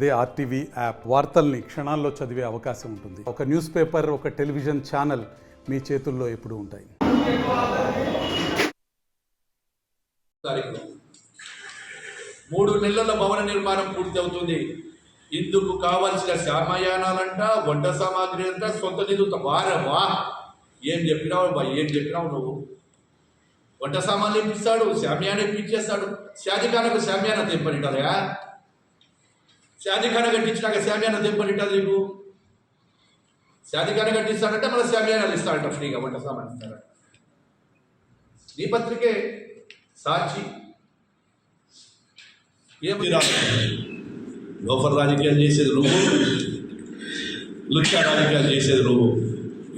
అదే RTV app వార్తల్ని క్షణాల్లో చదివే అవకాశం ఉంటుంది. ఒక న్యూస్ పేపర్, ఒక టెలివిజన్ ఛానల్ మీ చేతుల్లో ఎప్పుడూ ఉంటాయి. 3 నెలల భవన నిర్మాణం పూర్తి అవుతుంది. ఇందుకు కావాల్సిన శామయానాలంట, వంట సామాగ్రి అంట, సొంత నిధులతో వా ఏం చెప్పినావు నువ్వు? వంట సామాన్లు ఇప్పిస్తాడు, శామ్యాన ఇప్పించేస్తాడు. షాజీఖానకు శామ్యాన తెంపనిటారా? షాజీఖాన కట్టించినాక శామ్యాన తెంపనిటారు నీకు? షాజీఖాన కట్టిస్తాడంటే మన శామ్యానాలు ఇస్తాడంట, ఫ్రీగా వంట సామాన్లు ఇస్తాడంట. నీ పత్రికే సాక్షి. ఏమి లోఫర్ రాజకీయాలు చేసేది నువ్వు, లుచ్చా రాజకీయాలు చేసేది నువ్వు.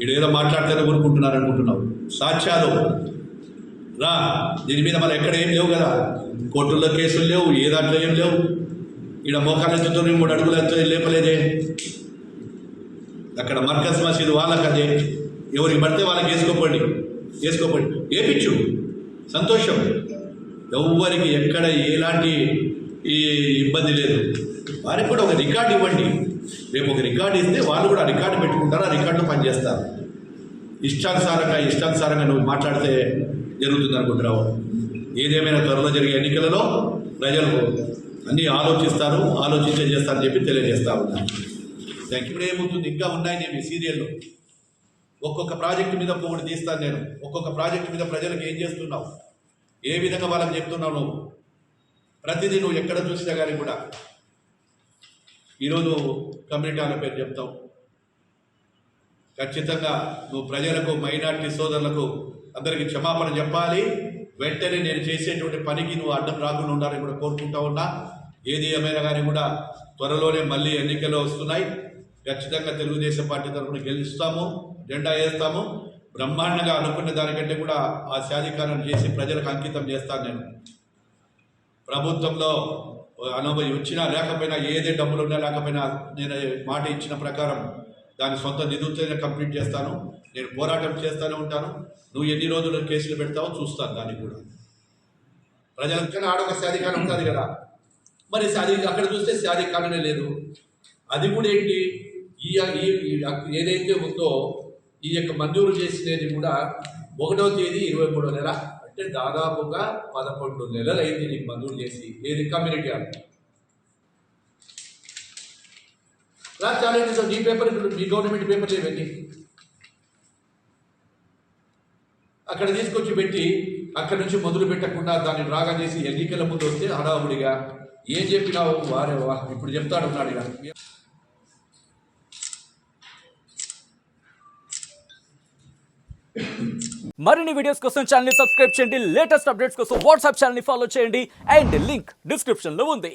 ఈడేదో మాట్లాడితేనే కోరుకుంటున్నారు అనుకుంటున్నావు. సాక్ష్యాలు రా, దీని మీద మన ఎక్కడ ఏం లేవు కదా, కోర్టుల్లో కేసులు లేవు, ఏ దాంట్లో ఏం లేవు. ఈడ మోకాళ్ళ ఎత్తుతో 3 అడుగులు ఎత్తు లేపలేదే. అక్కడ మర్కజ్ మసీదు వాళ్ళకి అదే, ఎవరికి పడితే వాళ్ళకి వేసుకోపోండి, వేపించు, సంతోషం. ఎవరికి ఎక్కడ ఎలాంటి ఈ ఇబ్బంది లేదు. వారికి కూడా ఒక రికార్డు ఇవ్వండి. రేపు ఒక రికార్డు ఇస్తే వాళ్ళు కూడా రికార్డు పెట్టుకుంటారు, ఆ రికార్డులో పనిచేస్తారు. ఇష్టానుసారంగా నువ్వు మాట్లాడితే జరుగుతుంది అనుకుంటున్నావు. ఏదేమైనా త్వరలో జరిగే ఎన్నికలలో ప్రజలు అన్నీ ఆలోచించే చేస్తారని చెప్పి తెలియజేస్తా ఉన్నాను. ఇప్పుడు ఏమవుతుంది, ఇంకా ఉన్నాయి నేను ఈ సీరియల్లో. ఒక్కొక్క ప్రాజెక్టు మీద ఒకటి తీస్తాను నేను. ఒక్కొక్క ప్రాజెక్టు మీద ప్రజలకు ఏం చేస్తున్నావు, ఏ విధంగా వాళ్ళకి చెప్తున్నావు నువ్వు. ప్రతిదీ నువ్వు ఎక్కడ చూసినా కానీ కూడా ఈరోజు కమ్యూనిటీ హాల్ పేరు చెప్తావు. ఖచ్చితంగా నువ్వు ప్రజలకు, మైనార్టీ సోదరులకు అందరికీ క్షమాపణ చెప్పాలి. వెంటనే నేను చేసేటువంటి పనికి నువ్వు అడ్డం రాకుండా ఉండాలని కూడా కోరుకుంటా ఉన్నా. ఏది ఏమైనా కానీ కూడా త్వరలోనే మళ్ళీ ఎన్నికలు వస్తున్నాయి. ఖచ్చితంగా తెలుగుదేశం పార్టీ తరఫున గెలుస్తాము, జెండా వేస్తాము. బ్రహ్మాండంగా అనుకున్న దానికంటే కూడా ఆ సాధికారం చేసి ప్రజలకు అంకితం చేస్తాను నేను. ప్రభుత్వంలో అనుభవం వచ్చినా లేకపోయినా, ఏదే డబ్బులు ఉన్నా లేకపోయినా, నేను మాట ఇచ్చిన ప్రకారం దాని సొంత నిధులతోనే కంప్లీట్ చేస్తాను. నేను పోరాటం చేస్తూనే ఉంటాను. నువ్వు ఎన్ని రోజులు కేసులు పెడతావో చూస్తాను. దానికి కూడా ప్రజలకు ఆడొక సాధికారం ఉంటుంది కదా, మరి అక్కడ చూస్తే సాధికారమే లేదు. అది కూడా ఏంటి, ఏదైతే ఉందో ఈ యొక్క మంజూరు చేసినది కూడా 1వ తేదీ 23వ నెల, అంటే దాదాపుగా 11 నెలలు అయింది నీకు మంజూరు చేసి. ఏది కమ్యూనిటీ హాల్ ఛాలెంజ్. నీ పేపర్, మీ గవర్నమెంట్ పేపర్లు ఇవన్నీ అక్కడ తీసుకొచ్చి పెట్టి అక్కడి నుంచి మొదలు పెట్టకుండా దాన్ని రాగా చేసి ఎన్నికల ముందు వస్తే హడావుడిగా ఏం చెప్పినావు? వారే ఇప్పుడు చెప్తాడు ఉన్నాడు ఇలా. మరిన్ని వీడియోస్ కోసం ఛానల్ ని సబ్స్క్రైబ్ చేయండి. లేటెస్ట్ అప్డేట్స్ కోసం వాట్సాప్ ఛానల్ ని ఫాలో చేయండి. అండ్ లింక్ డిస్క్రిప్షన్ లో ఉంది.